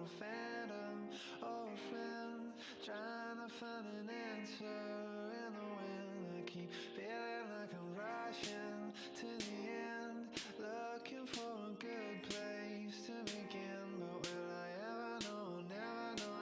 a phantom or a friend, trying to find an answer in the wind. I keep feeling like I'm rushing to the end, looking for a good place to begin. But will I ever know? Never know.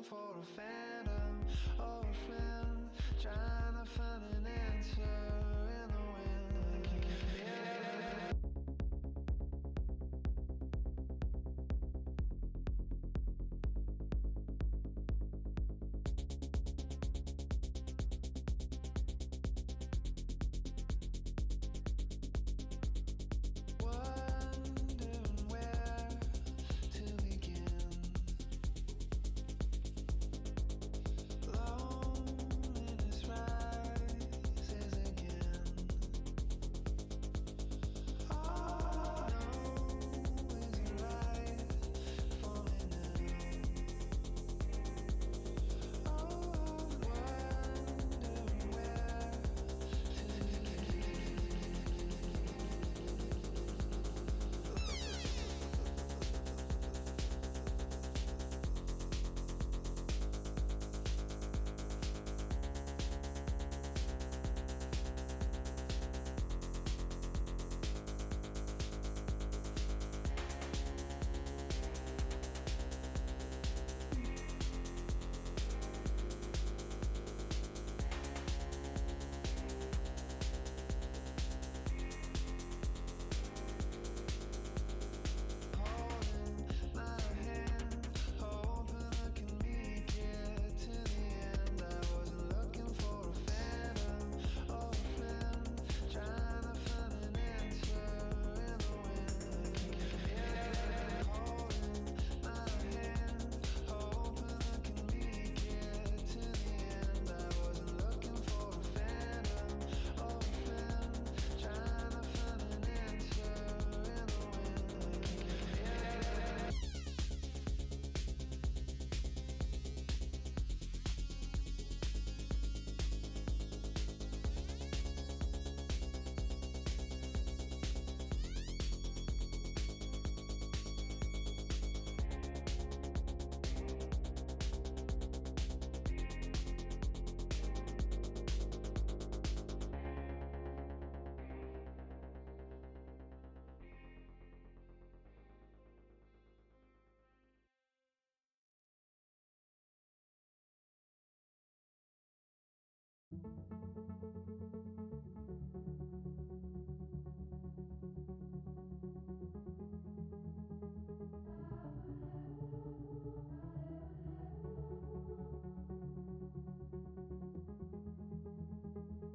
For a phantom or a friend, trying to find an answer in the wind. I keep feeling wondering where to begin. Loneliness right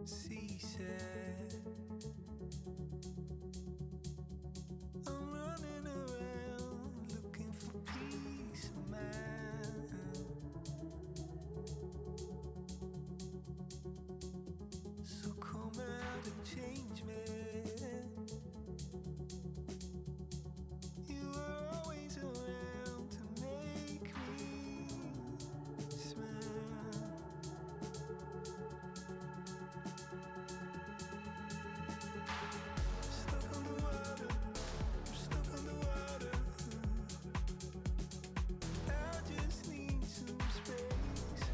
Season. I'm running around looking for peace of mind. So come out and change me. You were always around to make me smile. Stuck underwater, I'm stuck underwater. I just need some space,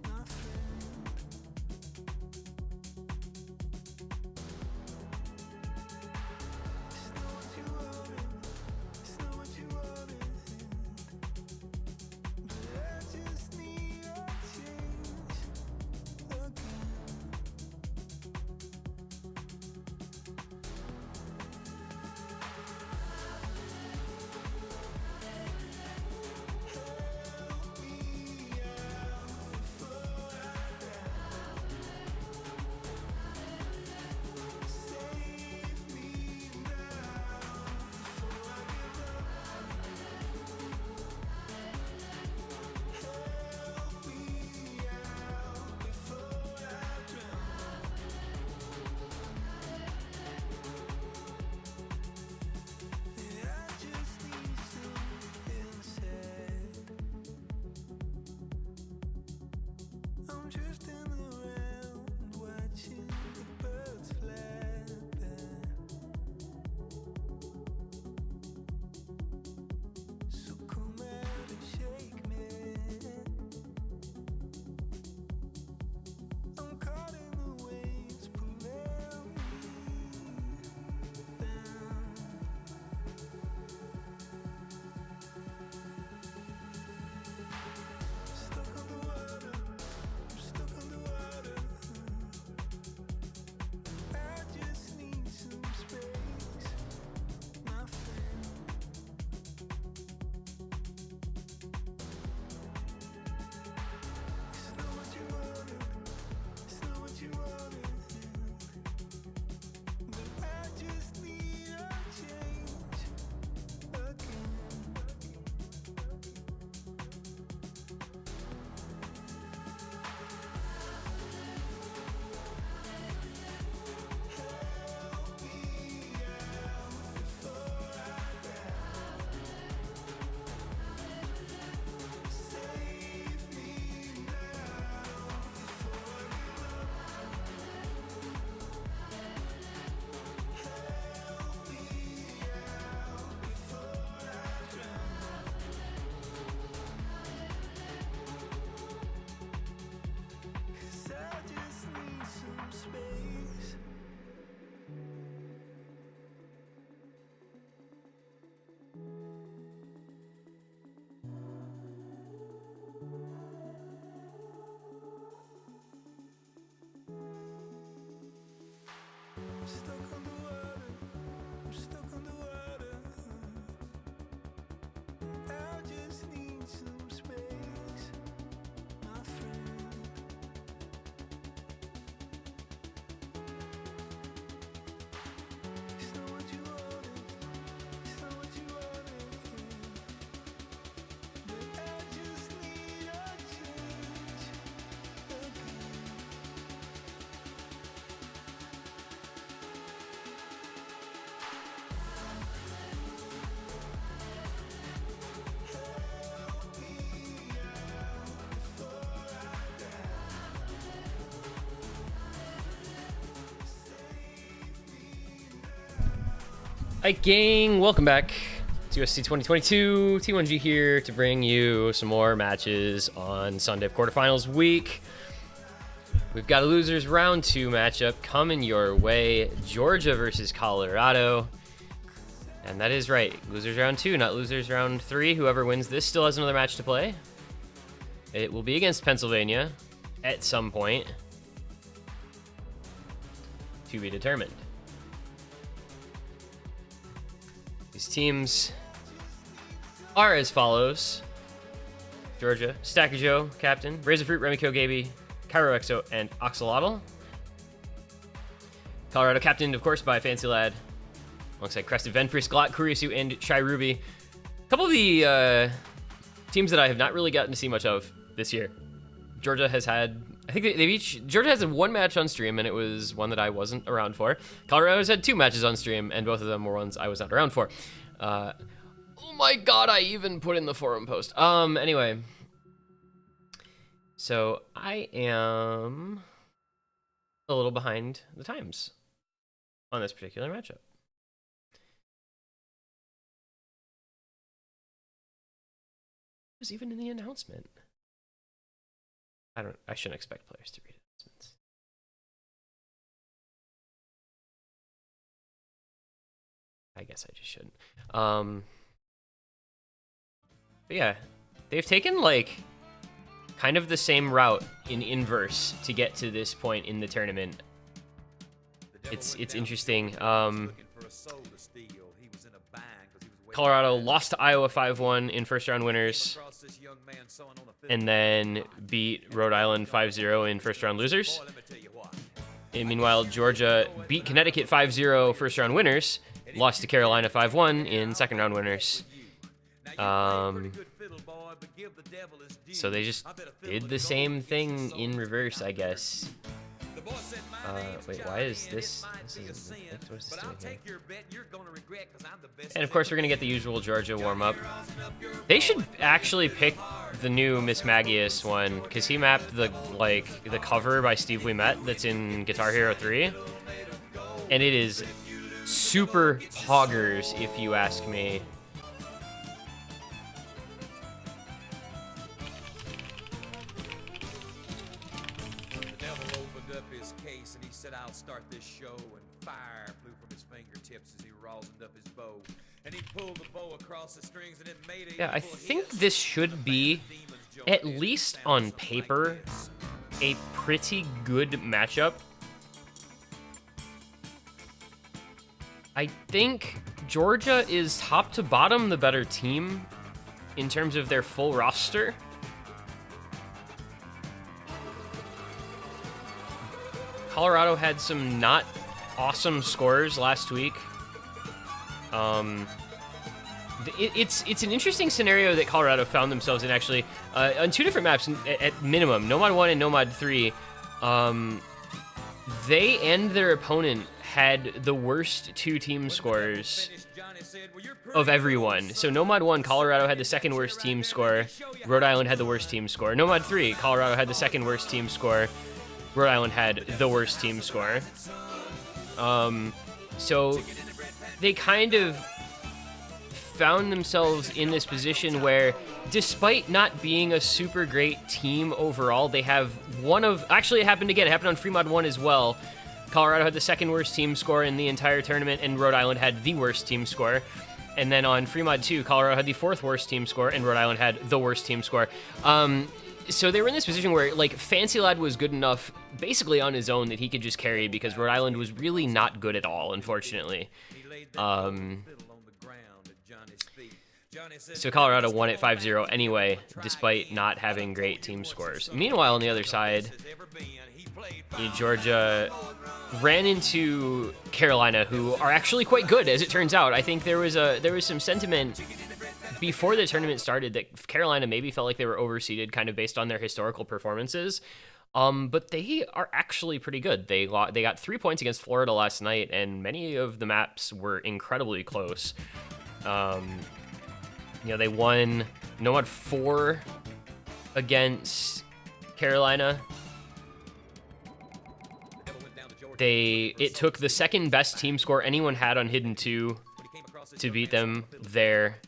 my friend. It's not what you wanted, it's not what you wanted. But I just need a change again. Help me out before I die. Save me now before I give up. Help me out before I drown. Yeah, I just need something said. I'm drifting around watching the birds flapping. So come out and shake me. I'm caught in the waves pulling me down. Stuck underwater, I'm stuck underwater. I just need some space, my friend. It's not what you wanted, it's not what you wanted. But I just need a change again. Help me out before I die. Save me now before I give up. Help me out before I drown. 'Cause I just need some space. I'm stuck underwater, I'm stuck underwater. I just need some space, my friend. It's not what you wanted, it's not what you wanted. But I just need a change again. Help me out before I die. Save me now. Hi gang, welcome back to USC 2022. T1G here to bring you some more matches on Sunday of quarterfinals week. We've got a losers round 2 matchup coming your way. Georgia versus Colorado. And that is right, losers round 2, not losers round 3. Whoever wins this still has another match to play. It will be against Pennsylvania at some point. to be determined. These teams are as follows. Georgia, Stacker Joe, Captain, Razorfruit, Remiko Gaby, Cairo Exo, and Oxalotl. Colorado, captained, of course, by Fancy Lad, alongside Crested Venpris, Glot, Kurisu, and Shy Ruby. A couple of the teams that I have not really gotten to see much of this year. Georgia has had, I think they've each, Georgia has one match on stream, and it was one that I wasn't around for. Colorado has had 2 matches on stream, and both of them were ones I was not around for. Oh my god, I even put in the forum post. Anyway. So, I am a little behind the times on this particular matchup. It was even in the announcement. I shouldn't expect players to read announcements. I guess I just shouldn't. But yeah, they've taken like kind of the same route in inverse to get to this point in the tournament. It's interesting. Colorado lost to Iowa 5-1 in first round winners, and then beat Rhode Island 5-0 in first round losers. And meanwhile, Georgia beat Connecticut 5-0 first round winners, lost to Carolina 5-1 in second round winners. So they just did the same thing in reverse, I guess. Wait, why is this? What is this doing here? And of course, we're gonna get the usual Georgia warm up. They should actually pick the new Miss Magius one, because he mapped the cover by Steve Ouimet that's in Guitar Hero 3, and it is super poggers, if you ask me. I'll start this show, and fire flew from his fingertips as he rosined up his bow, and he pulled the bow across the strings, and it made a I think this should be, at least on paper, a pretty good matchup. I think Georgia is top to bottom the better team in terms of their full roster. Colorado had some not awesome scores last week. It's an interesting scenario that Colorado found themselves in, actually, on 2 different maps at minimum, Nomad 1 and Nomad 3. They and their opponent had the worst 2 team scores of everyone. So Nomad 1, Colorado had the second worst team score. Rhode Island had the worst team score. Nomad 3, Colorado had the second worst team score. Rhode Island had the worst team score. So they kind of found themselves in this position where, despite not being a super great team overall, they have one of, actually it happened again, it happened on Fremont 1 as well. Colorado had the second worst team score in the entire tournament, and Rhode Island had the worst team score. And then on Fremont 2, Colorado had the 4th worst team score, and Rhode Island had the worst team score. So they were in this position where, like, Fancy Lad was good enough, basically on his own, that he could just carry, because Rhode Island was really not good at all, unfortunately. So Colorado won at 5-0 anyway, despite not having great team scores. Meanwhile, on the other side, Georgia ran into Carolina, who are actually quite good, as it turns out. I think there was some sentiment before the tournament started that Carolina maybe felt like they were overseeded, kind of based on their historical performances. But they are actually pretty good. They got 3 points against Florida last night, and many of the maps were incredibly close. They won Nomad 4 against Carolina. It took the second best team score anyone had on Hidden 2 to beat them there.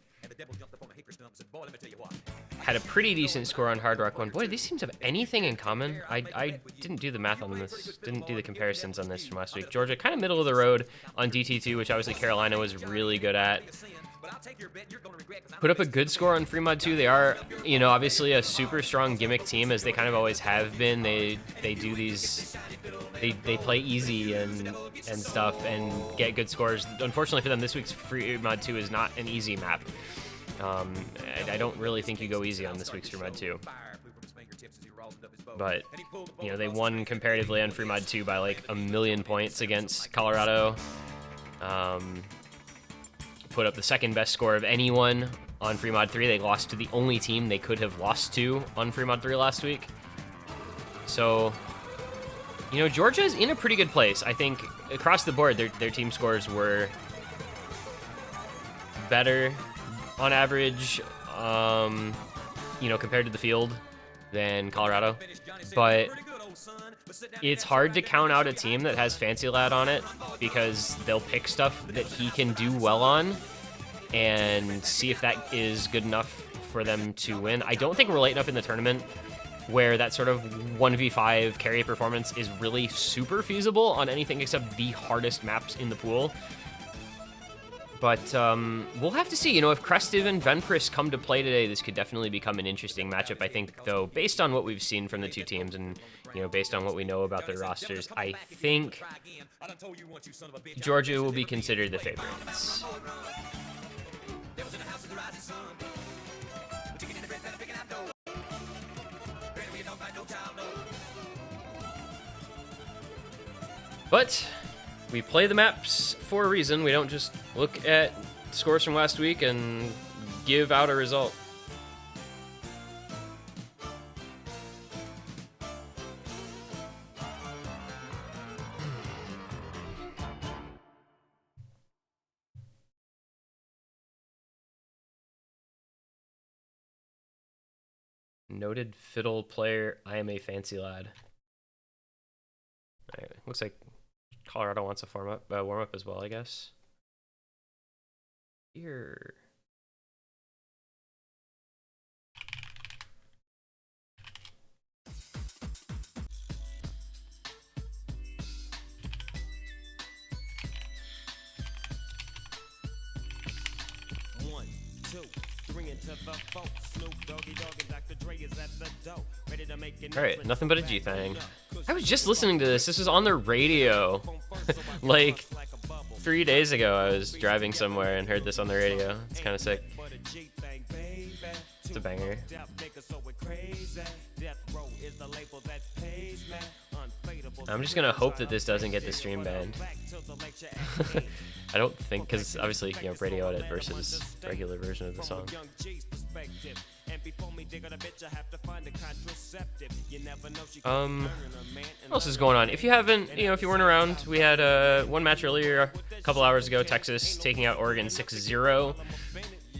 Had a pretty decent score on Hard Rock 1. Boy, these teams have anything in common. I didn't do the math on this, didn't do the comparisons on this from last week. Georgia kind of middle of the road on DT2, which obviously Carolina was really good at. put up a good score on Free Mod 2. They are, you know, obviously a super strong gimmick team, as they kind of always have been. They do these, they play easy and stuff and get good scores. Unfortunately for them, this week's Free Mod 2 is not an easy map. I don't really think you go easy on this week's Free Mod 2. But, you know, they won comparatively on Free Mod 2 by like 1,000,000 points against Colorado. Put up the second best score of anyone on Free Mod 3. They lost to the only team they could have lost to on Free Mod 3 last week. So, you know, Georgia's in a pretty good place. I think across the board, their team scores were better on average, you know, compared to the field than Colorado. But it's hard to count out a team that has Fancy Lad on it, because they'll pick stuff that he can do well on and see if that is good enough for them to win. I don't think we're late enough in the tournament where that sort of 1v5 carry performance is really super feasible on anything except the hardest maps in the pool. But we'll have to see. You know, if Krestiv and Venpris come to play today, this could definitely become an interesting matchup. I think, though, based on what we've seen from the two teams and, you know, based on what we know about their rosters, I think Georgia will be considered the favorites. But we play the maps for a reason. We don't just look at scores from last week and give out a result. Noted fiddle player, I am a fancy lad. All right, looks like Colorado wants a warm up as well, I guess. Here. All right, nothing but a G thing. I was just listening to this. This was on the radio. Like 3 days ago, I was driving somewhere and heard this on the radio. It's kind of sick. It's a banger. I'm just gonna hope that this doesn't get the stream banned. I don't think, because obviously, you know, radio edit versus regular version of the song. What else is going on? If you haven't, you know, if you weren't around, we had one match earlier, a couple hours ago, Texas taking out Oregon 6-0.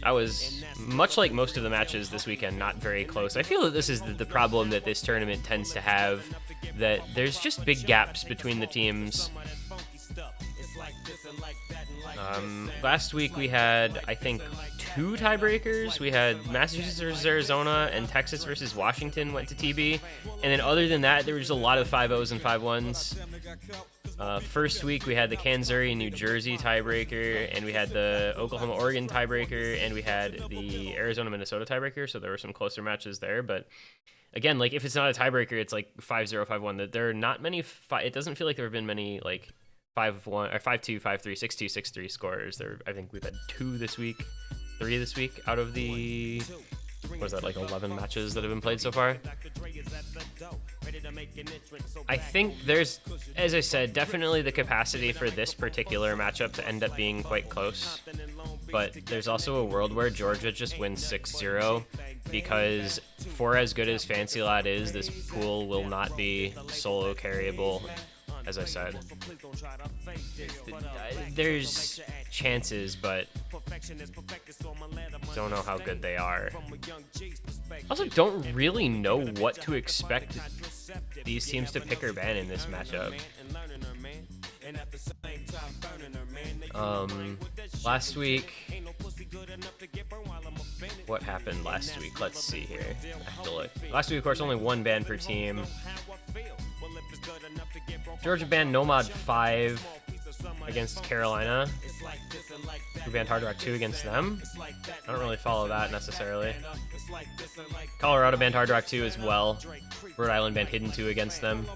I was, much like most of the matches this weekend, not very close. I feel that this is the problem that this tournament tends to have, that there's just big gaps between the teams. Last week we had, I think, 2 tiebreakers. We had Massachusetts versus Arizona and Texas versus Washington went to TB. And then other than that, there was a lot of 5-0s and 5-1s. First week we had the Kansas New Jersey tiebreaker, and we had the Oklahoma-Oregon tiebreaker, and we had the Arizona-Minnesota tiebreaker, so there were some closer matches there. But again, like, if it's not a tiebreaker, it's like 5-0, 5-1. There are not many, it doesn't feel like there have been many, like, 5-1 or 5-2, 5-3, 6-2, 6-3 scores. I think we've had 2 this week, 3 this week out of the, what is that, like 11 matches that have been played so far. I think there's, as I said, definitely the capacity for this particular matchup to end up being quite close. But there's also a world where Georgia just wins 6-0, because for as good as Fancy Lad is, this pool will not be solo carryable. As I said, there's chances, but don't know how good they are. Also, don't really know what to expect these teams to pick or ban in this matchup. Last week, what happened last week? Let's see here. I have to look. Last week, of course, only 1 ban per team. Georgia banned Nomad 5 against Carolina. Who banned Hard Rock 2 against them? I don't really follow that necessarily. Colorado banned Hard Rock 2 as well. Rhode Island banned Hidden 2 against them.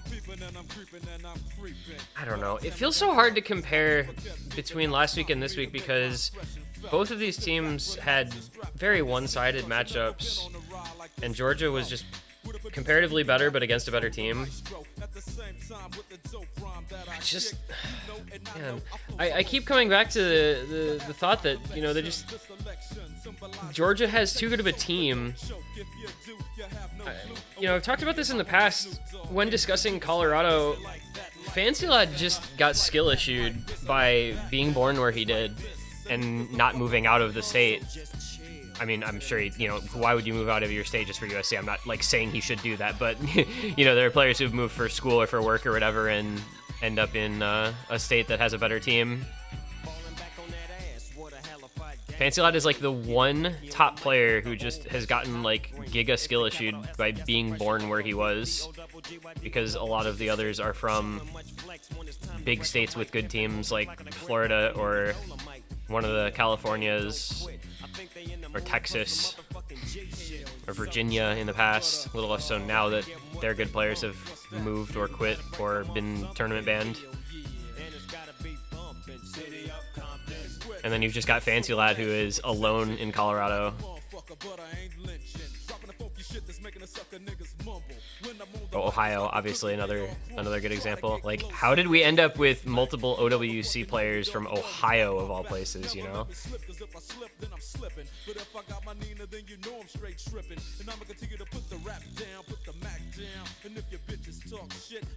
I don't know. It feels so hard to compare between last week and this week because both of these teams had very one-sided matchups, and Georgia was just comparatively better, but against a better team. Man, I keep coming back to the thought that, you know, they're just, Georgia has too good of a team. You know, I've talked about this in the past when discussing Colorado. Fancy Lad just got skill issued by being born where he did and not moving out of the state. I mean, I'm sure, you know, why would you move out of your state just for USC? I'm not, like, saying he should do that, but, you know, there are players who've moved for school or for work or whatever and end up in a state that has a better team. Fancy Lad is, like, the one top player who just has gotten, like, giga skill issued by being born where he was, because a lot of the others are from big states with good teams like Florida or one of the Californias, or Texas, or Virginia in the past. A little less so now that their good players have moved or quit or been tournament banned. And then you've just got Fancy Lad, who is alone in Colorado. Ohio, obviously, another good example. Like, how did we end up with multiple OWC players from Ohio, of all places, you know?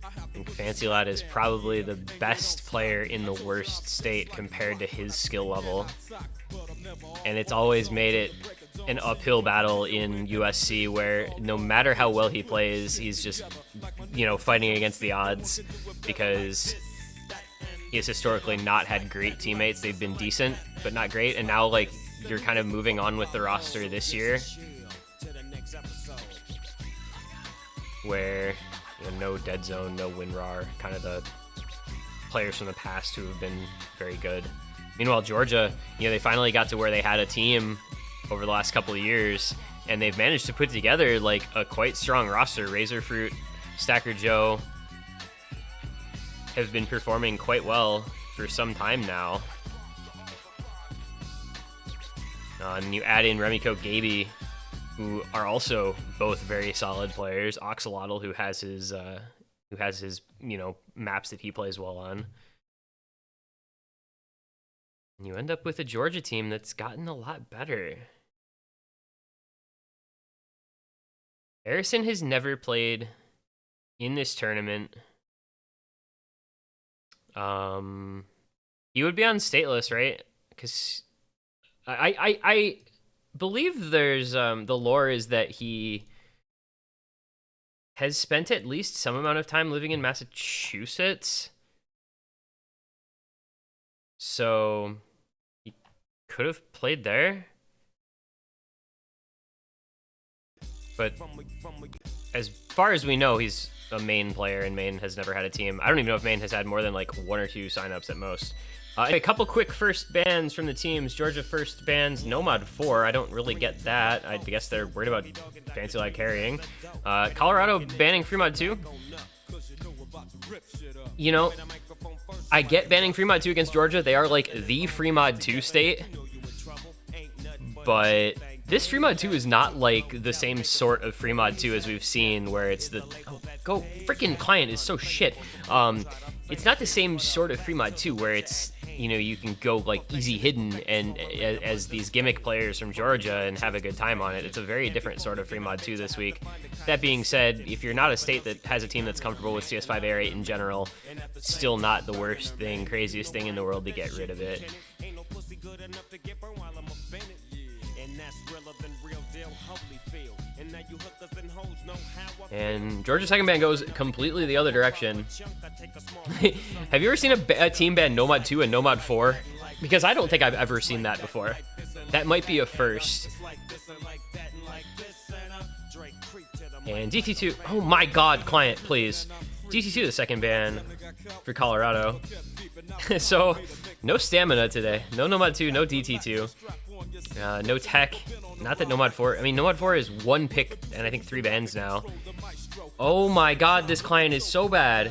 I think Fancy Lad is probably the best player in the worst state compared to his skill level. And it's always made it an uphill battle in USC where no matter how well he plays, he's just, you know, fighting against the odds because he has historically not had great teammates. They've been decent, but not great. And now, like, you're kind of moving on with the roster this year where, you know, no Dead Zone, no WinRAR, kind of the players from the past who have been very good. Meanwhile, Georgia, you know, they finally got to where they had a team over the last couple of years, and they've managed to put together, like, a quite strong roster. Razorfruit, Stacker Joe have been performing quite well for some time now. And you add in Remiko Gaby, who are also both very solid players. Oxalotl, who has his you know, maps that he plays well on. And you end up with a Georgia team that's gotten a lot better. Harrison has never played in this tournament. He would be on stateless, right? Because I believe there's the lore is that he has spent at least some amount of time living in Massachusetts. So he could have played there. But as far as we know, he's a Maine player, and Maine has never had a team. I don't even know if Maine has had more than like 1 or 2 signups at most. A couple quick first bans from the teams. Georgia first bans Nomad 4. I don't really get that. I guess they're worried about Fancy Lad carrying. Colorado banning Fremod 2. You know, I get banning Fremod 2 against Georgia. They are like the Fremod 2 state. But this Fremod 2 is not like the same sort of Fremod 2 as we've seen where it's the... Oh, go freaking client is so shit. It's not the same sort of Fremod 2 where it's, you know, you can go like easy hidden and as these gimmick players from Georgia and have a good time on it. It's a very different sort of Fremod 2 this week. That being said, if you're not a state that has a team that's comfortable with CS5 Air 8 in general, it's still not the worst thing, craziest thing in the world to get rid of it. And Georgia's second ban goes completely the other direction. Have you ever seen a team ban Nomad 2 and Nomad 4? Because I don't think I've ever seen that before. That might be a first. And DT2, oh my god, client, please. DT2 the second ban. for Colorado. So, no stamina today. No Nomad 2, no DT2. No tech. Not that Nomad 4... I mean, Nomad 4 is 1 pick and I think 3 bans now. Oh my god, this client is so bad.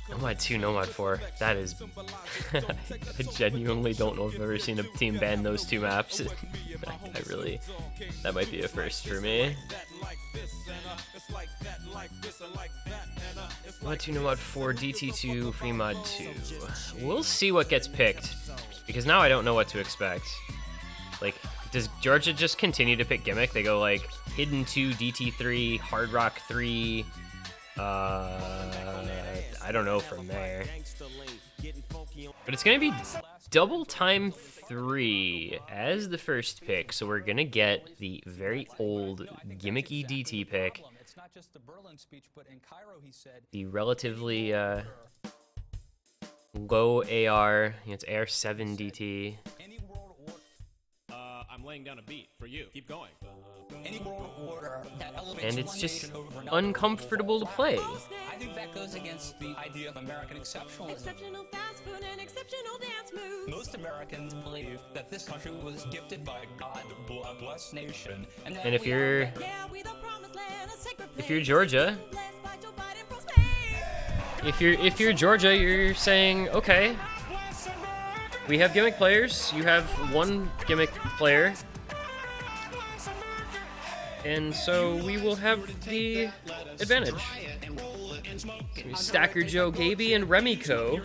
Nomad 2, Nomad 4. That is... I genuinely don't know if I've ever seen a team ban those 2 maps. I really... That might be a first for me. Nomad 2, Nomad 4, DT2, Free Mod 2. We'll see what gets picked, because now I don't know what to expect. Like, does Georgia just continue to pick Gimmick? They go like Hidden 2, DT3, Hard Rock 3. I don't know from there. But it's gonna be Double Time 3 as the first pick, so we're gonna get the very old gimmicky DT pick. The relatively low AR, it's AR7 DT. I'm laying down a beat for you. Keep going. And it's just uncomfortable to play. I think that goes against the idea of American exceptionalism. Exceptional fast food and exceptional dance moves. Most Americans believe that this country was gifted by God, a blessed nation. And if you're Yeah, we the promised land, a sacred if you're place. Georgia, Blessed by Joe Biden from space. if you're Georgia, you're saying, okay, we have gimmick players. You have 1 gimmick player. And so we will have the advantage. Stacker Joe, Gaby, and Remiko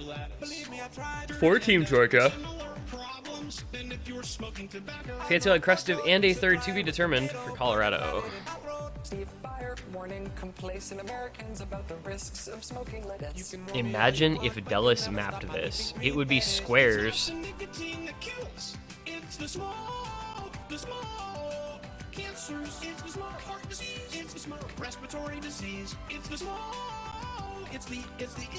for Team Georgia. Fancy like Crestive and a third to be determined for Colorado. Fire warning complacent Americans about the risks of smoking lettuce. Imagine if Dallas mapped this. It would be squares. It's the smoke, cancers, it's the smoke, heart disease, it's the smoke, respiratory disease, it's the smoke, it's the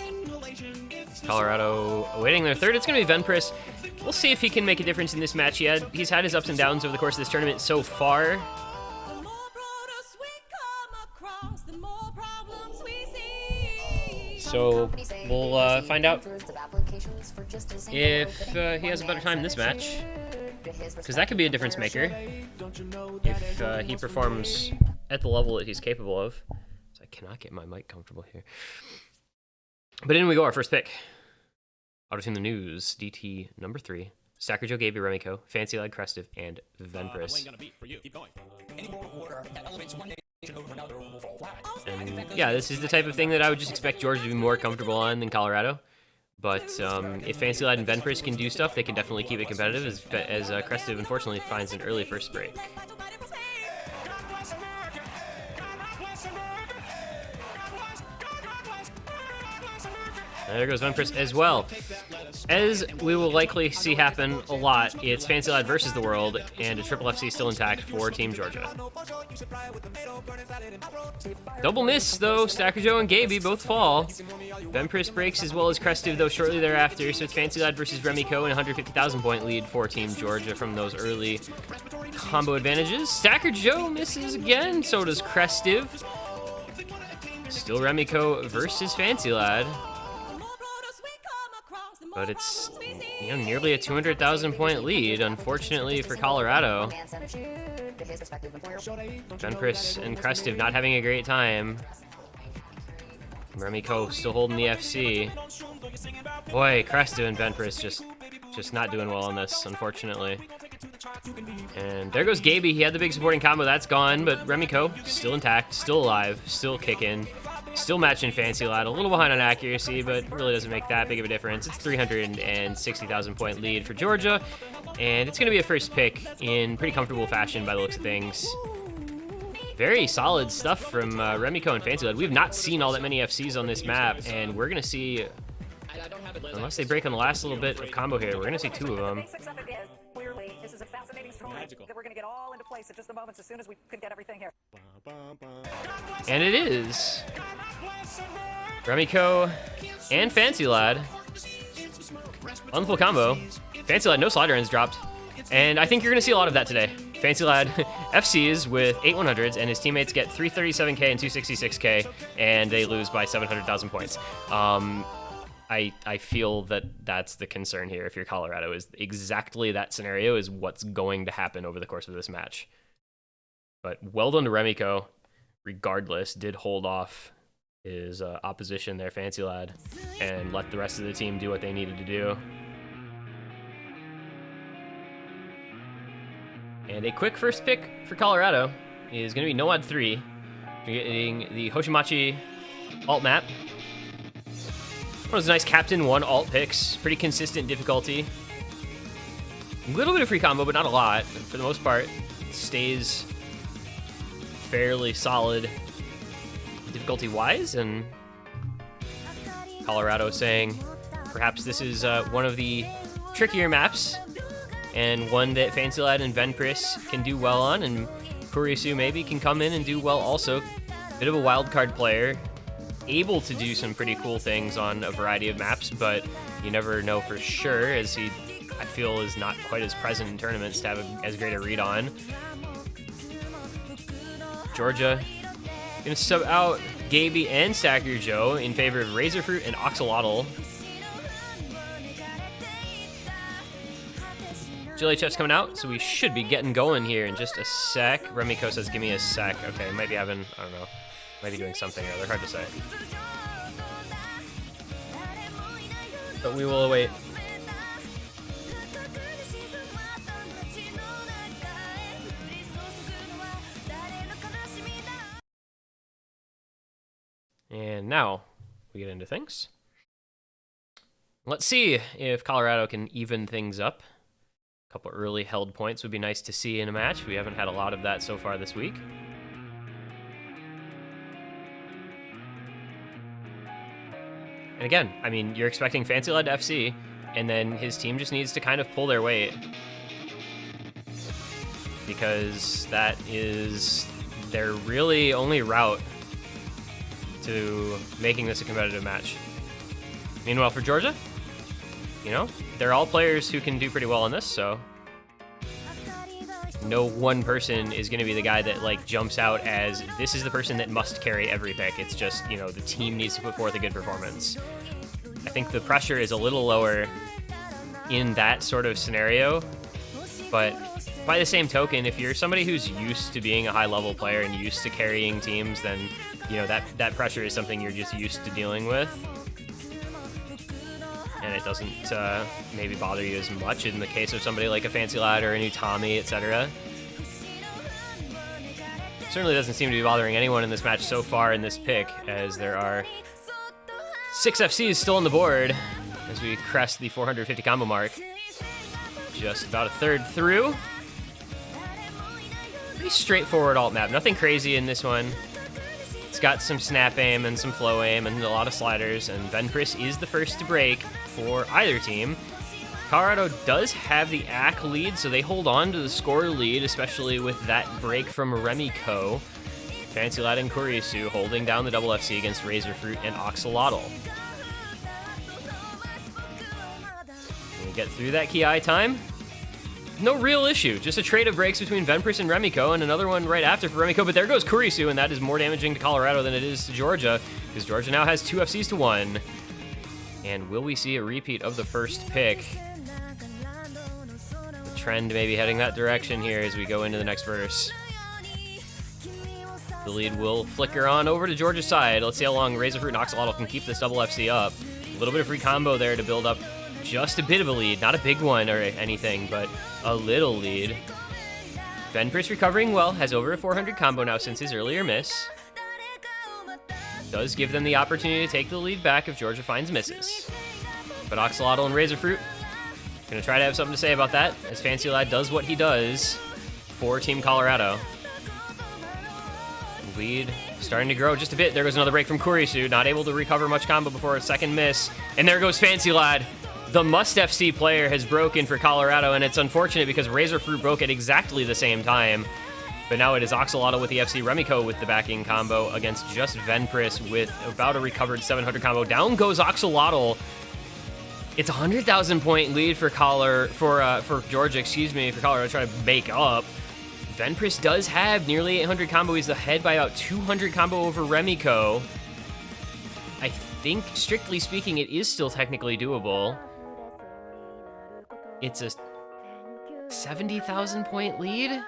inhalation, it's the Colorado awaiting their third. It's going to be Venpris. We'll see if he can make a difference in this match. He's had his ups and downs over the course of this tournament so far. The more produce we come across, the more problems we see. So we'll find out if he has a better time this match, because that could be a difference maker if he performs at the level that he's capable of. So I cannot get my mic comfortable here. But in we go, our first pick. Auto-tune the news, DT number 3. Stacker Joe, Gaby, Remiko, Fancy Lad, Crestive, and I'm Venpris. laying down a beat for you. Keep going. And yeah, this is the type of thing that I would just expect Georgia to be more comfortable on than Colorado. But if Fancy Lad and Venpris can do stuff, they can definitely keep it competitive, as Crestive unfortunately finds an early first break. And there goes Venpris as well. As we will likely see happen a lot, it's Fancy Lad versus the world, and a Triple FC still intact for Team Georgia. Double miss, though. Stacker Joe and Gaby both fall. Venpris breaks as well as Crestive, though, shortly thereafter, so it's Fancy Lad versus Remiko, and a 150,000 point lead for Team Georgia from those early combo advantages. Stacker Joe misses again, so does Crestive. Still Remiko versus Fancy Lad. But it's, nearly a 200,000 point lead, unfortunately for Colorado. Venpris and Crestive not having a great time. Remiko still holding the FC. Boy, Crestive and Venpris just not doing well on this, unfortunately. And there goes Gaby. He had the big supporting combo. That's gone, but Remiko still intact, still alive, still kicking. Still matching Fancy Lad, a little behind on accuracy, but really doesn't make that big of a difference. It's 360,000 point lead for Georgia, and it's going to be a first pick in pretty comfortable fashion by the looks of things. Very solid stuff from Remiko and Fancy Lad. We have not seen all that many FCs on this map, and we're going to see, unless they break on the last little bit of combo here, we're going to see 2 of them. Clearly, this is a fascinating story Magical. that we're going to get all into place at just the moments as soon as we could get everything here. And it is Remiko and Fancy Lad on the full combo. Fancy Lad, no slider ends dropped. And I think you're going to see a lot of that today. Fancy Lad FCs with 8100s, and his teammates get 337k and 266k, and they lose by 700,000 points. I feel that that's the concern here. If you're Colorado, is exactly that scenario is what's going to happen over the course of this match. But well done to Remiko. Regardless, did hold off his opposition there, Fancy Lad, and let the rest of the team do what they needed to do. And a quick first pick for Colorado is going to be Noad 3. You're getting the Hoshimachi alt map. One of those nice Captain 1 alt picks. Pretty consistent difficulty. A little bit of free combo, but not a lot. For the most part, it stays fairly solid difficulty-wise. And Colorado saying perhaps this is one of the trickier maps, and one that Fancy Lad and Venpris can do well on, and Kurisu maybe can come in and do well also. Bit of a wildcard player, able to do some pretty cool things on a variety of maps, but you never know for sure, as he, I feel, is not quite as present in tournaments to have as great a read on. Georgia gonna sub out Gaby and Stacker Joe in favor of Razorfruit and Oxalotl. GLHF's coming out, so we should be getting going here in just a sec. Remiko says, give me a sec. Okay, might be having, I don't know, might be doing something or other, hard to say. But we will await. And now we get into things. Let's see if Colorado can even things up. A couple early held points would be nice to see in a match. We haven't had a lot of that so far this week. And again, I mean, you're expecting Fancy Lad to FC, and then his team just needs to kind of pull their weight, because that is their really only route to making this a competitive match. Meanwhile, for Georgia, you know, they're all players who can do pretty well on this, so no one person is going to be the guy that like jumps out as this is the person that must carry every pick. It's just, you know, the team needs to put forth a good performance. I think the pressure is a little lower in that sort of scenario, but by the same token, if you're somebody who's used to being a high-level player and used to carrying teams, then, you know, that pressure is something you're just used to dealing with. And it doesn't maybe bother you as much in the case of somebody like a Fancy Lad or a new Tommy, etc. Certainly doesn't seem to be bothering anyone in this match so far in this pick, as there are 6 FCs still on the board as we crest the 450 combo mark. Just about a third through. Pretty straightforward alt map, nothing crazy in this one. It's got some snap aim and some flow aim and a lot of sliders, and Venpris is the first to break for either team. Colorado does have the AC lead, so they hold on to the score lead, especially with that break from Remiko. Fancy Lad and Kurisu holding down the double FC against Razorfruit and Oxalotl. We get through that Ki time. No real issue, just a trade of breaks between Venpris and Remiko, and another one right after for Remiko, but there goes Kurisu, and that is more damaging to Colorado than it is to Georgia, because Georgia now has 2 FCs to 1. And will we see a repeat of the first pick? The trend may be heading that direction here as we go into the next verse. The lead will flicker on over to Georgia's side. Let's see how long Razorfruit and Oxalotl can keep this double FC up. A little bit of free combo there to build up just a bit of a lead. Not a big one or anything, but a little lead. Venpris recovering well, has over a 400 combo now since his earlier miss. Does give them the opportunity to take the lead back if Georgia finds misses. But Oxalotl and Razorfruit gonna try to have something to say about that, as Fancy Lad does what he does for Team Colorado. Lead starting to grow just a bit. There goes another break from Kurisu, not able to recover much combo before a second miss. And there goes Fancy Lad. The must FC player has broken for Colorado, and it's unfortunate because Razorfruit broke at exactly the same time. But now it is Oxalotl with the FC, Remiko with the backing combo against just Venpris with about a recovered 700 combo. Down goes Oxalotl. It's a 100,000 point lead for Georgia, for Colorado trying to make up. Venpris does have nearly 800 combo. He's ahead by about 200 combo over Remiko. I think, strictly speaking, it is still technically doable. It's a 70,000 point lead.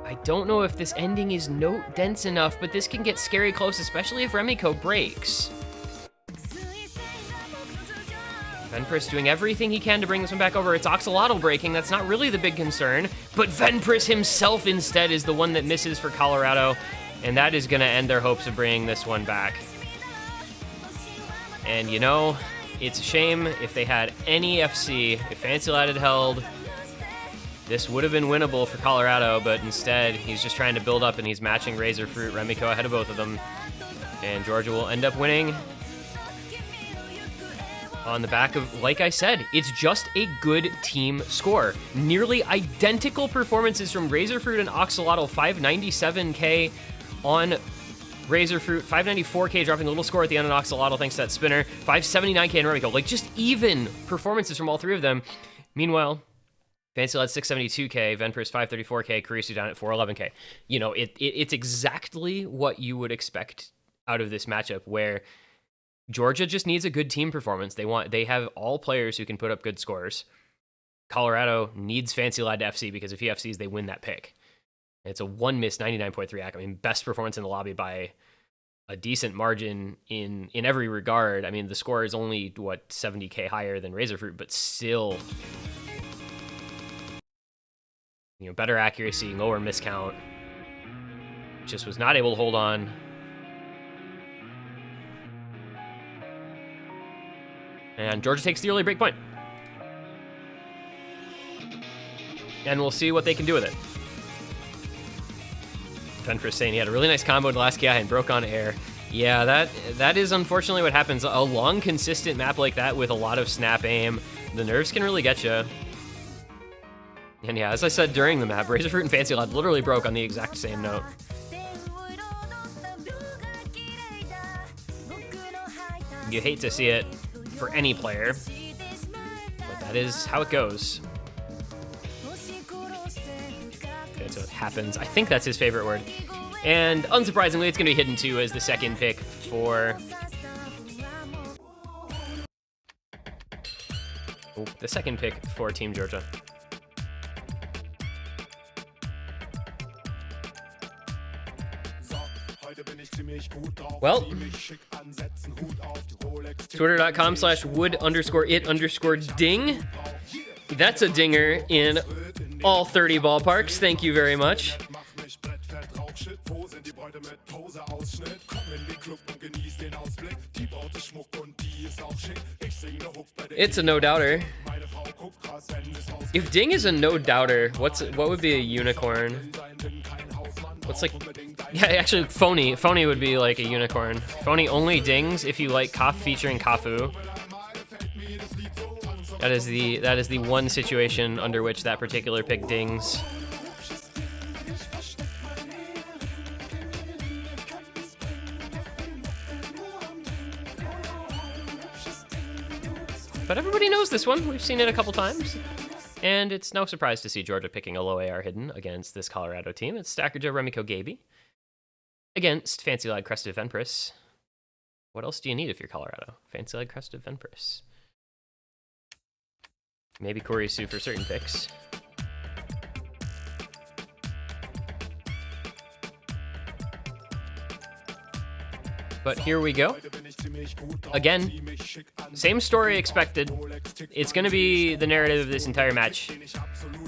I don't know if this ending is note dense enough, but this can get scary close, especially if Remiko breaks. Venpris doing everything he can to bring this one back over. It's Oxalotl breaking. That's not really the big concern. But Venpris himself instead is the one that misses for Colorado. And that is going to end their hopes of bringing this one back. And you know, it's a shame if they had any FC. If Fancy Lad had held, this would have been winnable for Colorado. But instead, he's just trying to build up and he's matching Razor Fruit, Remiko ahead of both of them. And Georgia will end up winning. On the back of, like I said, it's just a good team score. Nearly identical performances from Razor Fruit and Oxalotl. 597k on Razor Fruit, 594k dropping a little score at the end on Oxalotl thanks to that spinner. 579k in Remiko. Like, just even performances from all three of them. Meanwhile, Fancy Lad 672k, Venpris 534k, Kurisu down at 411k. You know, it's exactly what you would expect out of this matchup, where Georgia just needs a good team performance. They have all players who can put up good scores. Colorado needs Fancy Lad to FC because if he FCs, they win that pick. It's a 1-miss 99.3 AC. I mean, best performance in the lobby by a decent margin in every regard. I mean, the score is only, 70k higher than Razor Fruit, but still, you know, better accuracy, lower miscount. Just was not able to hold on. And Georgia takes the early break point. And we'll see what they can do with it. Venpris saying he had a really nice combo in the last KI and broke on air. Yeah, that is unfortunately what happens. A long, consistent map like that with a lot of snap aim, the nerves can really get you. And yeah, as I said during the map, Razor Fruit and Fancy Lad literally broke on the exact same note. You hate to see it for any player, but that is how it goes. That's what happens. I think that's his favorite word. And unsurprisingly, it's going to be Hidden 2 as the second pick for... the second pick for Team Georgia. Well, twitter.com/wood_it_ding. That's a dinger in all 30 ballparks. Thank you very much. It's a no-doubter. If ding is a no-doubter, what would be a unicorn? What's like... Yeah, actually, phony. Phony would be like a unicorn. Phony only dings if you like Kaf featuring Kafu. That is the one situation under which that particular pick dings. But everybody knows this one. We've seen it a couple times. And it's no surprise to see Georgia picking a low AR hidden against this Colorado team. It's Stacker Joe Remiko Gaby against Fancy Lad Crested Venpris. What else do you need if you're Colorado? Fancy Lad Crested Venpris. Maybe Kurisu for certain picks. But here we go. Again, same story expected. It's going to be the narrative of this entire match.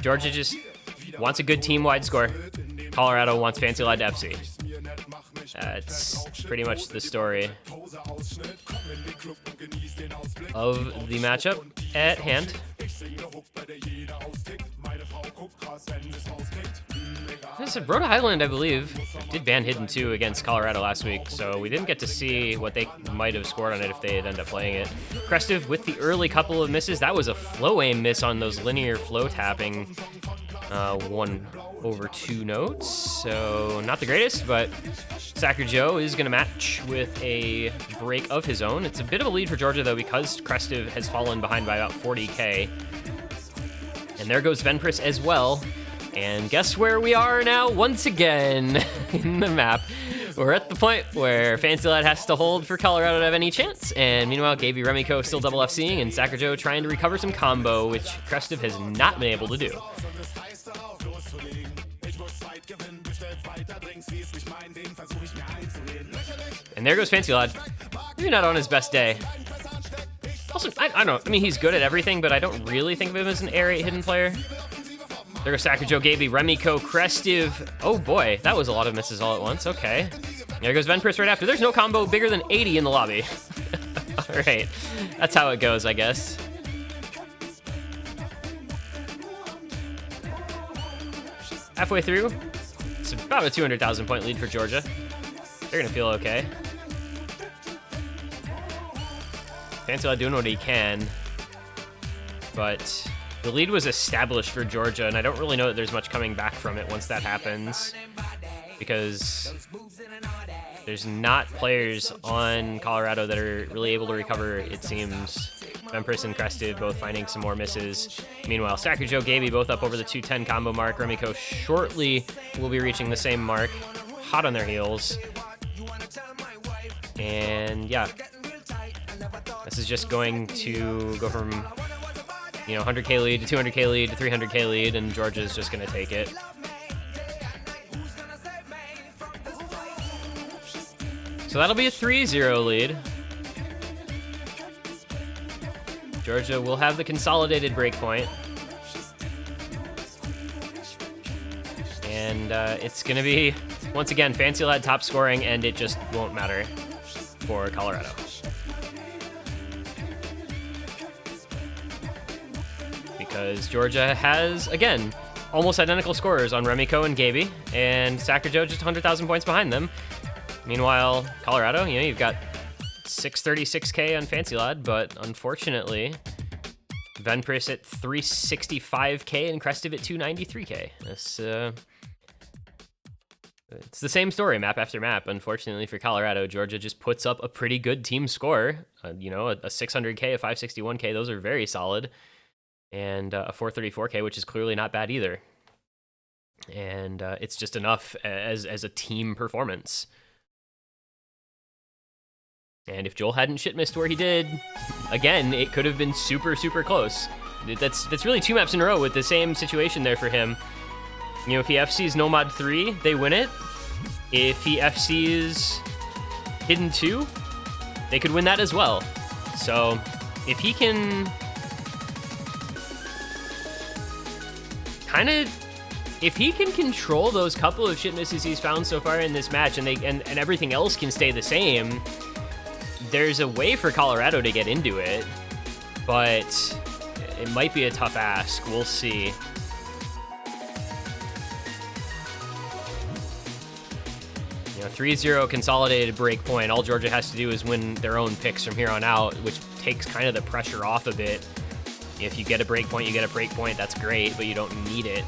Georgia just wants a good team-wide score. Colorado wants Fancy Lad to FC. That's pretty much the story of the matchup at hand. I said Rhode Island, I believe, did ban Hidden 2 against Colorado last week, so we didn't get to see what they might have scored on it if they had ended up playing it. Crestive with the early couple of misses. That was a flow aim miss on those linear flow tapping. 1 over 2 notes, so not the greatest, but Sacker Joe is going to match with a break of his own. It's a bit of a lead for Georgia, though, because Crestive has fallen behind by about 40k. And there goes Venpris as well. And guess where we are now once again in the map. We're at the point where Fancy Lad has to hold for Colorado to have any chance. And meanwhile, Gaby Remiko still double FCing and Sacker Joe trying to recover some combo, which Krestiv has not been able to do. And there goes Fancy Lad. Maybe not on his best day. Also, I don't know. I mean, he's good at everything, but I don't really think of him as an Air 8 hidden player. There goes Sacker Joe, Gaby, Remiko, Krestiv. Oh boy, that was a lot of misses all at once. Okay. There goes Venpris right after. There's no combo bigger than 80 in the lobby. All right. That's how it goes, I guess. Halfway through, it's about a 200,000 point lead for Georgia. They're gonna feel okay. Fancy Lad doing what he can, but the lead was established for Georgia, and I don't really know that there's much coming back from it once that happens, because there's not players on Colorado that are really able to recover, it seems. Venpris and Krestiv both finding some more misses. Meanwhile, Sacker Joe, Gaby both up over the 210 combo mark. Remiko shortly will be reaching the same mark. Hot on their heels. And yeah, this is just going to go from, 100k lead to 200k lead to 300k lead, and Georgia's just going to take it. So that'll be a 3-0 lead. Georgia will have the consolidated breakpoint. And it's going to be, once again, Fancy Lad top scoring, and it just won't matter for Colorado. Because Georgia has, again, almost identical scorers on Remiko and Gaby, and Sacker Joe just 100,000 points behind them. Meanwhile, Colorado, you've got 636k on Fancy Lad, but unfortunately, Venpris at 365k and Krestiv at 293k. It's the same story, map after map. Unfortunately for Colorado, Georgia just puts up a pretty good team score. A 600k, a 561k, those are very solid. And a 434k, which is clearly not bad either. And it's just enough as a team performance. And if Joel hadn't shit missed where he did, again, it could have been super, super close. That's really 2 maps in a row with the same situation there for him. If he FCs Nomad 3, they win it. If he FCs Hidden 2, they could win that as well. So if he can if he can control those couple of shit misses he's found so far in this match, and everything else can stay the same, there's a way for Colorado to get into it, but it might be a tough ask. We'll see. 3-0 consolidated breakpoint. All Georgia has to do is win their own picks from here on out, which takes kind of the pressure off a bit. If you get a breakpoint, you get a breakpoint. That's great, but you don't need it.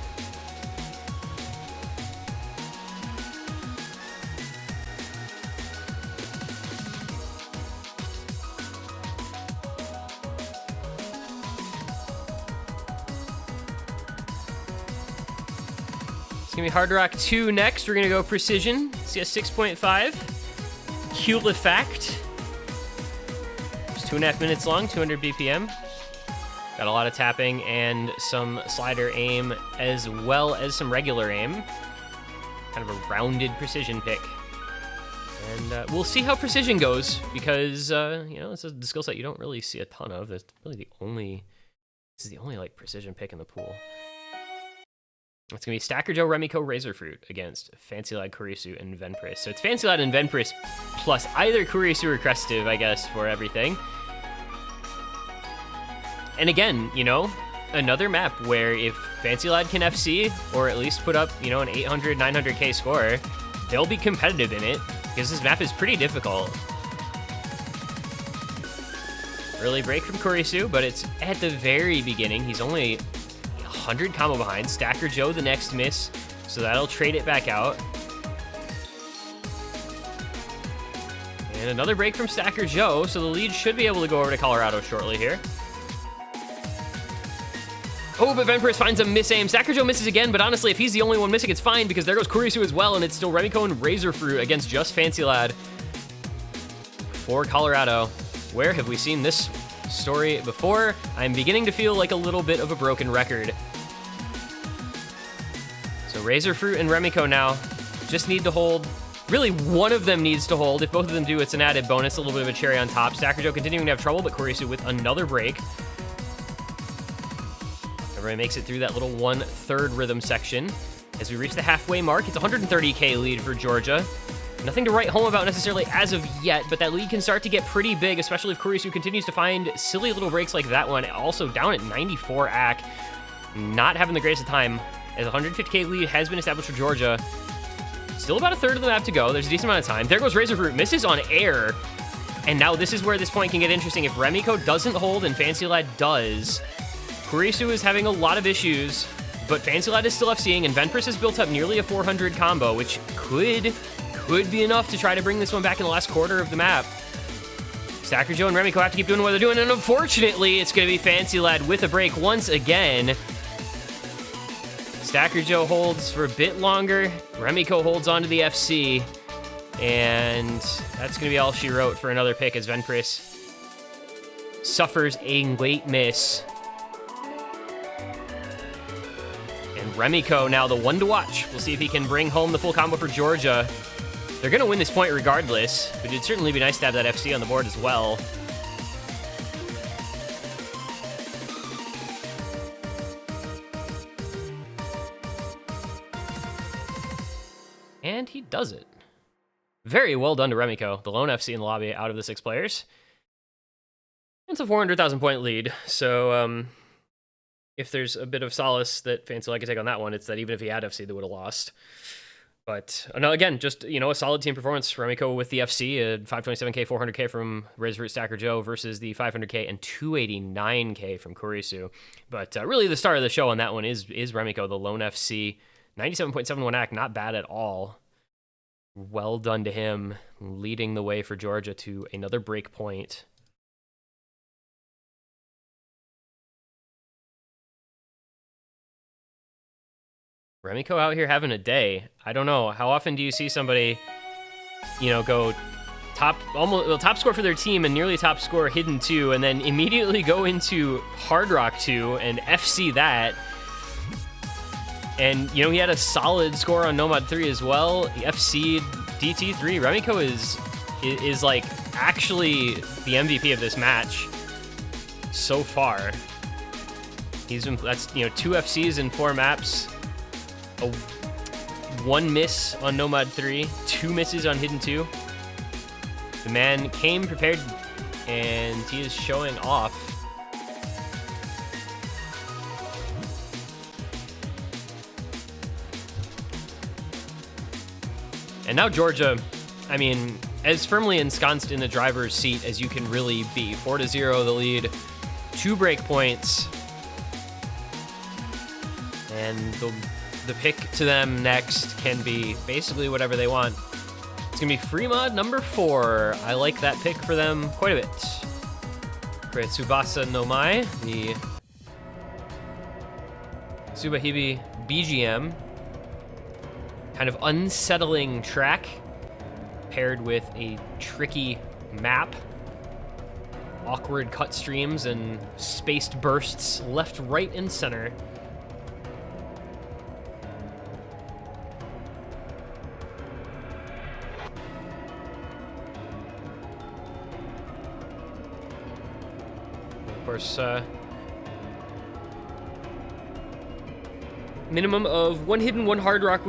It's gonna be Hard Rock 2 next. We're gonna go Precision, CS 6.5. Culifact. It's 2.5 minutes long, 200 BPM. Got a lot of tapping and some slider aim, as well as some regular aim. Kind of a rounded precision pick. And we'll see how precision goes, because it's the skill set you don't really see a ton of. That's really this is the only like precision pick in the pool. It's gonna be Stacker Joe, Remiko, Razorfruit against Fancy Lad, Kurisu, and Venpris. So it's Fancy Lad and Venpris plus either Kurisu or Krestiv, I guess, for everything. And again, another map where if Fancy Lad can FC, or at least put up, an 800, 900k score, they'll be competitive in it, because this map is pretty difficult. Early break from Kurisu, but it's at the very beginning. He's only 100 combo behind. Stacker Joe the next miss, so that'll trade it back out. And another break from Stacker Joe, so the lead should be able to go over to Colorado shortly here. Oh, but Venpress finds a miss-aim. Sacrajo misses again, but honestly, if he's the only one missing, it's fine, because there goes Kurisu as well, and it's still Remiko and Razorfruit against just Fancy Lad for Colorado. Where have we seen this story before? I'm beginning to feel like a little bit of a broken record. So Razorfruit and Remiko now just need to hold. Really, one of them needs to hold. If both of them do, it's an added bonus, a little bit of a cherry on top. Sacrajo continuing to have trouble, but Kurisu with another break. Everybody makes it through that little 1/3 rhythm section. As we reach the halfway mark, it's 130K lead for Georgia. Nothing to write home about necessarily as of yet, but that lead can start to get pretty big, especially if Kurisu continues to find silly little breaks like that one. Also down at 94 AC. Not having the greatest of time, as 150K lead has been established for Georgia. Still about a third of the map to go. There's a decent amount of time. There goes Razorfruit, misses on air. And now this is where this point can get interesting. If Remiko doesn't hold and Fancy Lad does, Kurisu is having a lot of issues, but Fancy Lad is still FCing, and Venpress has built up nearly a 400 combo, which could be enough to try to bring this one back in the last quarter of the map. Sacrajo and Remiko have to keep doing what they're doing, and unfortunately, it's going to be Fancy Lad with a break once again. Sacrajo holds for a bit longer. Remiko holds onto the FC, and that's going to be all she wrote for another pick as Venpress suffers a late miss. Remiko now the one to watch. We'll see if he can bring home the full combo for Georgia. They're going to win this point regardless, but it'd certainly be nice to have that FC on the board as well. And he does it. Very well done to Remiko, the lone FC in the lobby out of the 6 players. It's a 400,000 point lead, so if there's a bit of solace that Fancy Lad could take on that one, it's that even if he had FC, they would have lost. But no, again, just, you know, a solid team performance. Remiko with the FC, 527K, 400K from Razorfruit Sacrajo versus the 500K and 289K from Kurisu. But really the star of the show on that one is Remiko, the lone FC. 97.71 AC, not bad at all. Well done to him, leading the way for Georgia to another break point. Remiko out here having a day. I don't know. How often do you see somebody, you know, go top score for their team and nearly top score hidden 2, and then immediately go into Hard Rock 2 and FC that? And, you know, he had a solid score on Nomad 3 as well. He FC'd DT3. Remiko is like actually the MVP of this match so far. He's been, that's, you know, 2 FCs in 4 maps. 1 miss on Nomad 3, 2 misses on Hidden 2. The man came prepared, and he is showing off. And now Georgia, I mean, as firmly ensconced in the driver's seat as you can really be. 4-0 the lead, 2 break points, and the pick to them next can be basically whatever they want. It's gonna be free mod number 4. I like that pick for them quite a bit. For Tsubasa no Mai, the Tsubahibi BGM. Kind of unsettling track paired with a tricky map. Awkward cut streams and spaced bursts left, right, and center. Of course, minimum of 1 hidden, 1 hard rock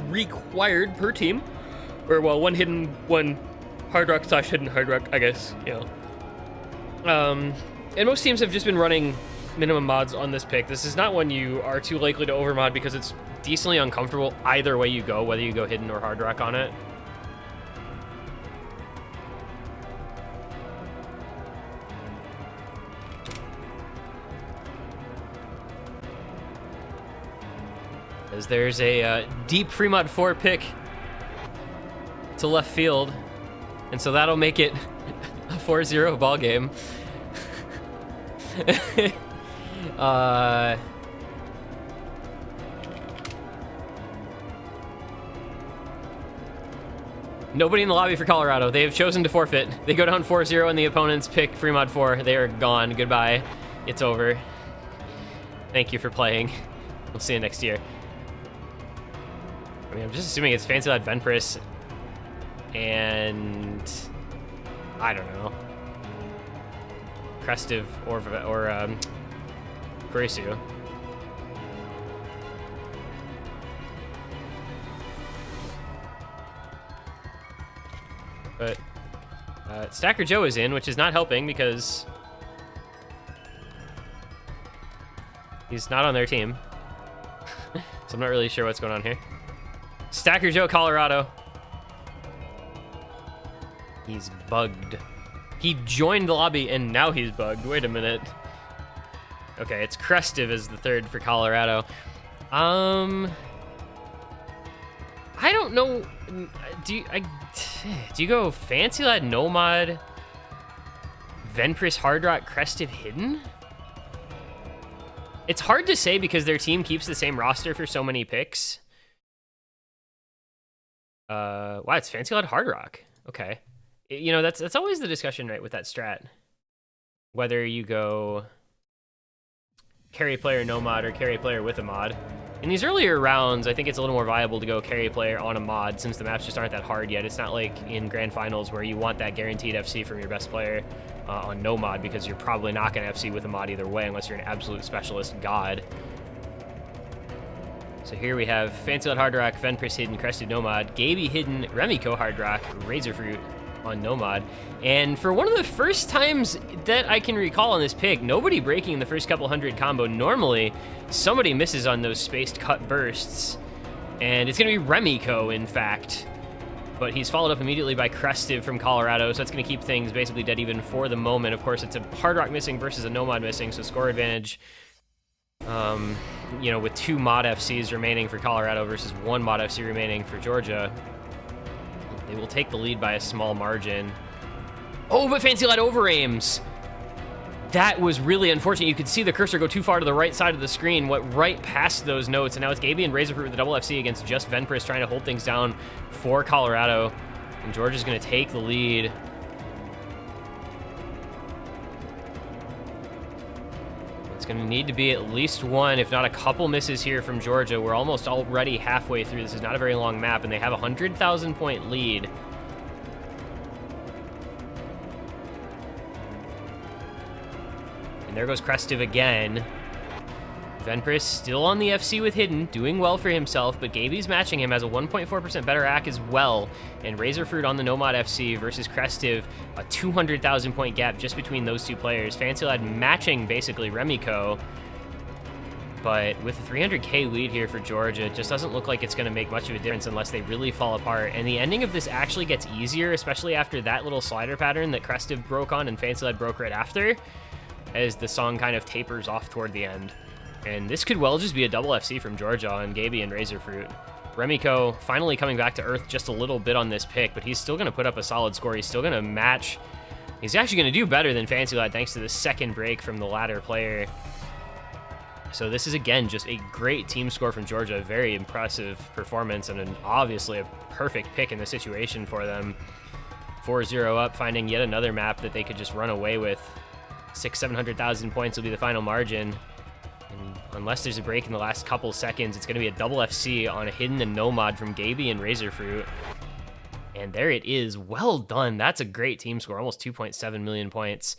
required per team. Or, well, 1 hidden, 1 hard rock / hidden hard rock, I guess, you know. And most teams have just been running minimum mods on this pick. This is not one you are too likely to overmod because it's decently uncomfortable either way you go, whether you go hidden or hard rock on it. As there's a deep free mod 4 pick to left field, and so that'll make it a 4-0 ball game. Nobody in the lobby for Colorado. They have chosen to forfeit. They go down 4-0 and the opponents pick free mod 4. They are gone. Goodbye. It's over. Thank you for playing. We'll see you next year. I mean, I'm just assuming it's Fancy Lad Venpris and I don't know. Crestive or Kurisu. But Stacker Joe is in, which is not helping because he's not on their team. So I'm not really sure what's going on here. Stacker Joe, Colorado. He's bugged. He joined the lobby and now he's bugged. Wait a minute. Okay, it's Crestive as the third for Colorado. I don't know. Do you go Fancy Lad, Nomad, Venpris, Hard Rock, Crestive, Hidden? It's hard to say because their team keeps the same roster for so many picks. Wow, it's Fancy Lad, Hard Rock. Okay. You know, that's always the discussion, right, with that strat. Whether you go carry player, no mod, or carry player with a mod. In these earlier rounds, I think it's a little more viable to go carry player on a mod since the maps just aren't that hard yet. It's not like in Grand Finals where you want that guaranteed FC from your best player on no mod because you're probably not going to FC with a mod either way unless you're an absolute specialist god. So here we have Fancy Lad Hard Rock, Venpris Hidden, Crested Nomad, Gaby Hidden, Remiko Hard Rock, Razorfruit on Nomad. And for one of the first times that I can recall on this pick, nobody breaking the first couple hundred combo. Normally, somebody misses on those spaced cut bursts. And it's going to be Remiko, in fact. But he's followed up immediately by Crestive from Colorado, so that's going to keep things basically dead even for the moment. Of course, it's a Hard Rock missing versus a Nomad missing, so score advantage. You know, with 2 mod FCs remaining for Colorado versus 1 mod FC remaining for Georgia, they will take the lead by a small margin. Oh, but Fancy Lad overaims. That was really unfortunate. You could see the cursor go too far to the right side of the screen, went right past those notes, and now it's Gaby and Razorfruit with the double FC against just Venpris trying to hold things down for Colorado. And Georgia's going to take the lead. It's going to need to be at least 1, if not a couple misses here from Georgia. We're almost already halfway through. This is not a very long map, and they have a 100,000 point lead. And there goes Crestive again. Venpris still on the FC with Hidden, doing well for himself, but Gaby's matching him, has a 1.4% better AC as well. And Razorfruit on the Nomad FC versus Crestive, a 200,000 point gap just between those two players. Fancy Lad matching basically Remiko, but with a 300k lead here for Georgia, it just doesn't look like it's going to make much of a difference unless they really fall apart. And the ending of this actually gets easier, especially after that little slider pattern that Crestive broke on and Fancy Lad broke right after, as the song kind of tapers off toward the end. And this could well just be a double FC from Georgia on Gaby and Razorfruit. Remiko finally coming back to earth just a little bit on this pick, but he's still going to put up a solid score. He's still going to match. He's actually going to do better than Fancy Lad thanks to the second break from the latter player. So this is, again, just a great team score from Georgia. Very impressive performance and obviously a perfect pick in the situation for them. 4-0 up, finding yet another map that they could just run away with. 600,000-700,000 points will be the final margin. And unless there's a break in the last couple seconds, it's going to be a double FC on a Hidden and Nomad from Gaby and Razorfruit. And there it is. Well done. That's a great team score. Almost 2.7 million points.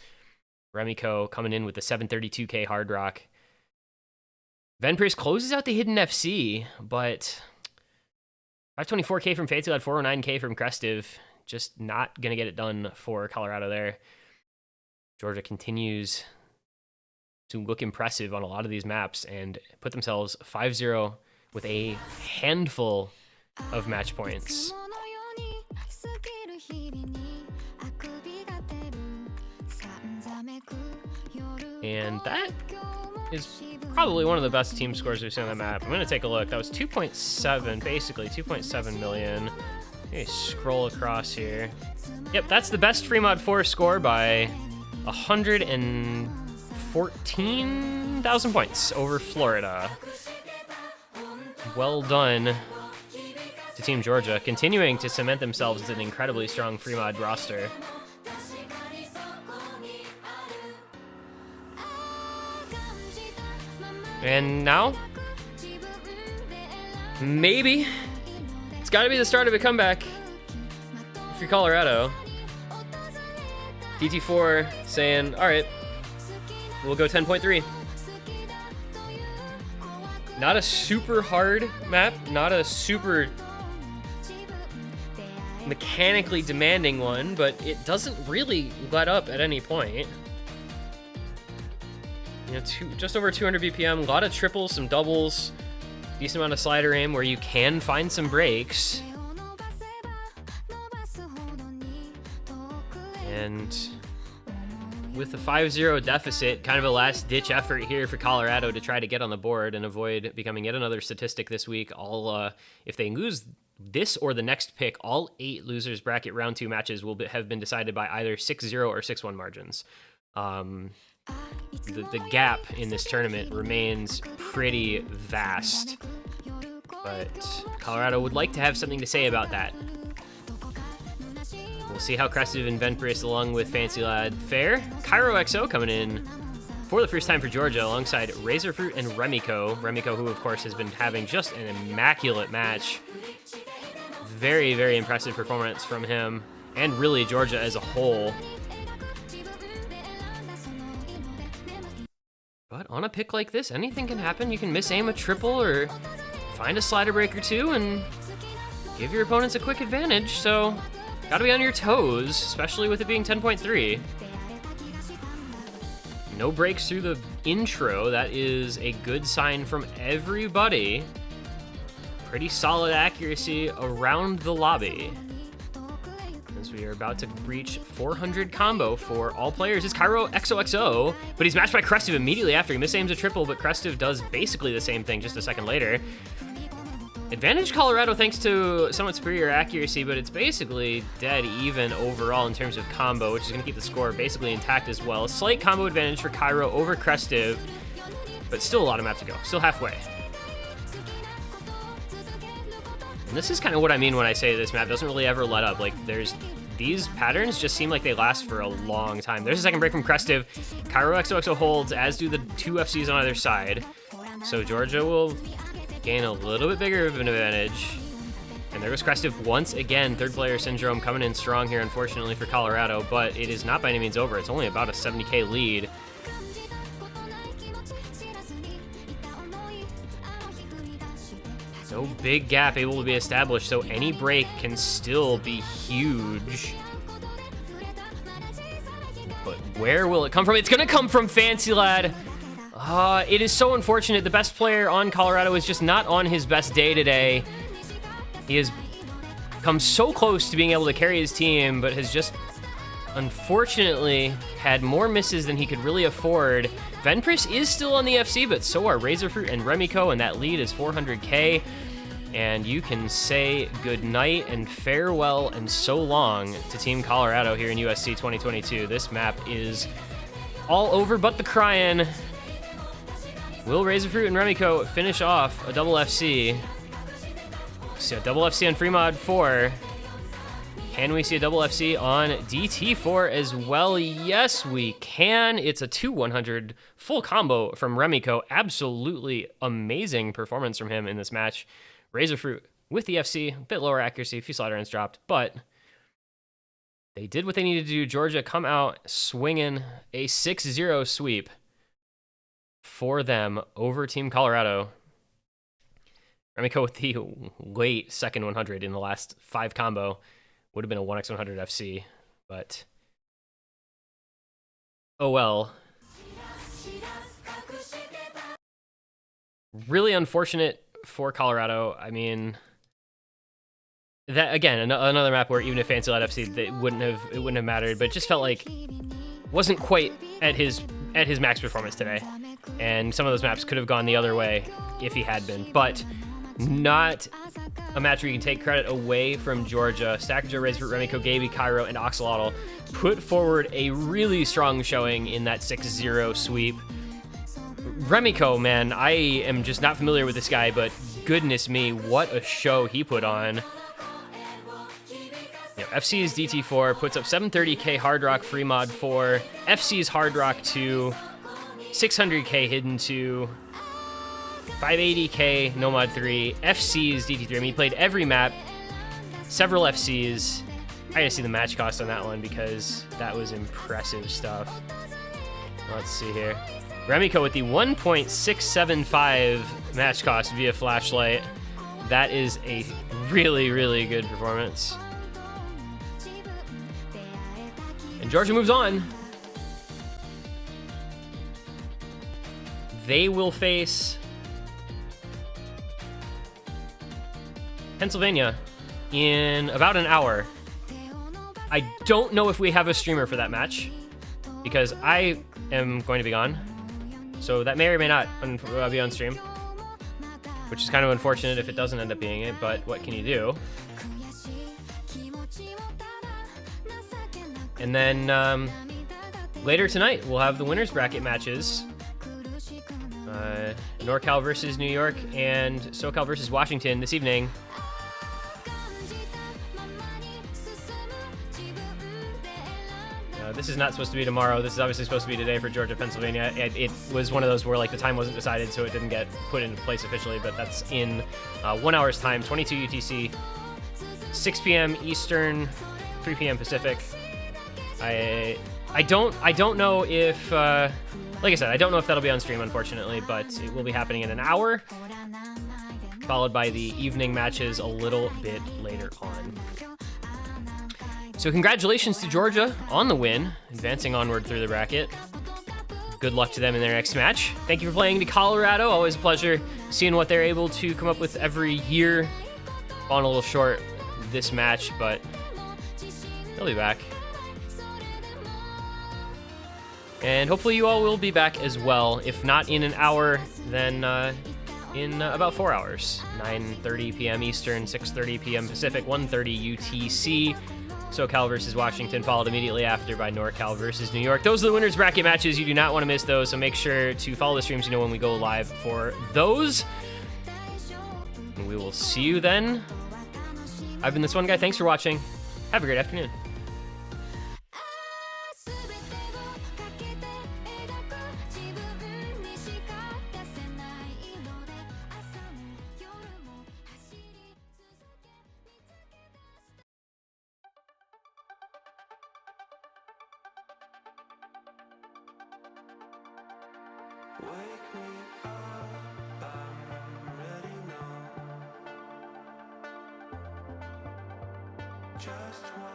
Remiko coming in with the 732k Hard Rock. Venpris closes out the Hidden FC, but 524k from Fancy Lad, 409k from Crestive. Just not going to get it done for Colorado there. Georgia continues to look impressive on a lot of these maps and put themselves 5-0 with a handful of match points. And that is probably one of the best team scores we've seen on the map. I'm going to take a look. That was 2.7, basically 2.7 million. Let me scroll across here. Yep, that's the best free mod 4 score by 140 14,000 points over Florida. Well done to Team Georgia, continuing to cement themselves as an incredibly strong free mod roster. And now, maybe it's got to be the start of a comeback for Colorado. DT4 saying, all right, we'll go 10.3. Not a super hard map, not a super mechanically demanding one, but it doesn't really let up at any point. You know, just over 200 BPM, a lot of triples, some doubles, decent amount of slider aim where you can find some breaks. And with the 5-0 deficit, kind of a last-ditch effort here for Colorado to try to get on the board and avoid becoming yet another statistic this week. If they lose this or the next pick, all 8 losers bracket round 2 matches will have been decided by either 6-0 or 6-1 margins. The gap in this tournament remains pretty vast, but Colorado would like to have something to say about that. We'll see how Crestive and Venpris, along with Fancy Lad, fare. Cairo XO coming in for the first time for Georgia alongside Razorfruit and Remiko. Remiko, who of course has been having just an immaculate match. Very, very impressive performance from him, and really Georgia as a whole. But on a pick like this, anything can happen. You can miss-aim a triple or find a slider break or two and give your opponents a quick advantage, so gotta be on your toes, especially with it being 10.3. No breaks through the intro. That is a good sign from everybody. Pretty solid accuracy around the lobby. As we are about to reach 400 combo for all players. It's Cairo XOXO, but he's matched by Crestive immediately after. He misaims a triple, but Crestive does basically the same thing just a second later. Advantage Colorado thanks to somewhat superior accuracy, but it's basically dead even overall in terms of combo, which is going to keep the score basically intact as well. Slight combo advantage for Cairo over Crestive, but still a lot of map to go. Still halfway. And this is kind of what I mean when I say this map doesn't really ever let up. Like, these patterns just seem like they last for a long time. There's a second break from Crestive. Cairo XOXO holds, as do the 2 FCs on either side. So Georgia will gain a little bit bigger of an advantage. And there goes Crestive once again. Third player syndrome coming in strong here, unfortunately, for Colorado, but it is not by any means over. It's only about a 70k lead. No big gap able to be established, so any break can still be huge. But where will it come from? It's gonna come from Fancy Lad. It is so unfortunate. The best player on Colorado is just not on his best day today. He has come so close to being able to carry his team, but has just unfortunately had more misses than he could really afford. Venpris is still on the FC, but so are Razorfruit and Remiko, and that lead is 400k. And you can say good night and farewell and so long to Team Colorado here in USC 2022. This map is all over but the crying. Will Razorfruit and Remiko finish off a double FC? See a double FC on Fremod 4. Can we see a double FC on DT4 as well? Yes, we can. It's a 2-100 full combo from Remiko. Absolutely amazing performance from him in this match. Razorfruit with the FC, a bit lower accuracy, a few slider ends dropped, but they did what they needed to do. Georgia come out swinging a 6-0 sweep for them over Team Colorado. Remiko with the late second 100 in the last 5 combo. Would have been a 1x100 FC, but oh well. Really unfortunate for Colorado. I mean, that again, another map where even if Fancy Lad FC, it wouldn't have mattered, but it just felt like wasn't quite at his max performance today. And some of those maps could have gone the other way if he had been, but not a match where you can take credit away from Georgia. Stacker Joe, Razor, Remiko, Gaby, Cairo, and Oxalotl put forward a really strong showing in that 6-0 sweep. Remiko, man, I am just not familiar with this guy, but goodness me, what a show he put on. FC's DT4 puts up 730k Hard Rock Free Mod 4, FC's Hard Rock 2, 600k Hidden 2, 580k No Mod 3, FC's DT3. I mean, he played every map, several FCs. I gotta see the match cost on that one because that was impressive stuff. Let's see here. Remiko with the 1.675 match cost via flashlight. That is a really, really good performance. And Georgia moves on. They will face Pennsylvania in about an hour. I don't know if we have a streamer for that match because I am going to be gone. So that may or may not be on stream, which is kind of unfortunate if it doesn't end up being it, but what can you do? And then later tonight, we'll have the winners bracket matches. NorCal versus New York and SoCal versus Washington this evening. This is not supposed to be tomorrow. This is obviously supposed to be today for Georgia, Pennsylvania. It was one of those where like the time wasn't decided, so it didn't get put into place officially, but that's in 1 hour's time, 22 UTC, 6 p.m. Eastern, 3 p.m. Pacific. I don't know if, like I said, I don't know if that'll be on stream, unfortunately, but it will be happening in an hour, followed by the evening matches a little bit later on. So congratulations to Georgia on the win, advancing onward through the bracket. Good luck to them in their next match. Thank you for playing to Colorado. Always a pleasure seeing what they're able to come up with every year. Falling a little short this match, but they'll be back. And hopefully you all will be back as well. If not in an hour, then in about 4 hours. 9:30 p.m. Eastern, 6:30 p.m. Pacific, 1:30 UTC. SoCal versus Washington, followed immediately after by NorCal versus New York. Those are the winners bracket matches. You do not want to miss those, so make sure to follow the streams, you know, when we go live for those. And we will see you then. I've been this one guy. Thanks for watching. Have a great afternoon. Wake me up, I'm ready now. Just one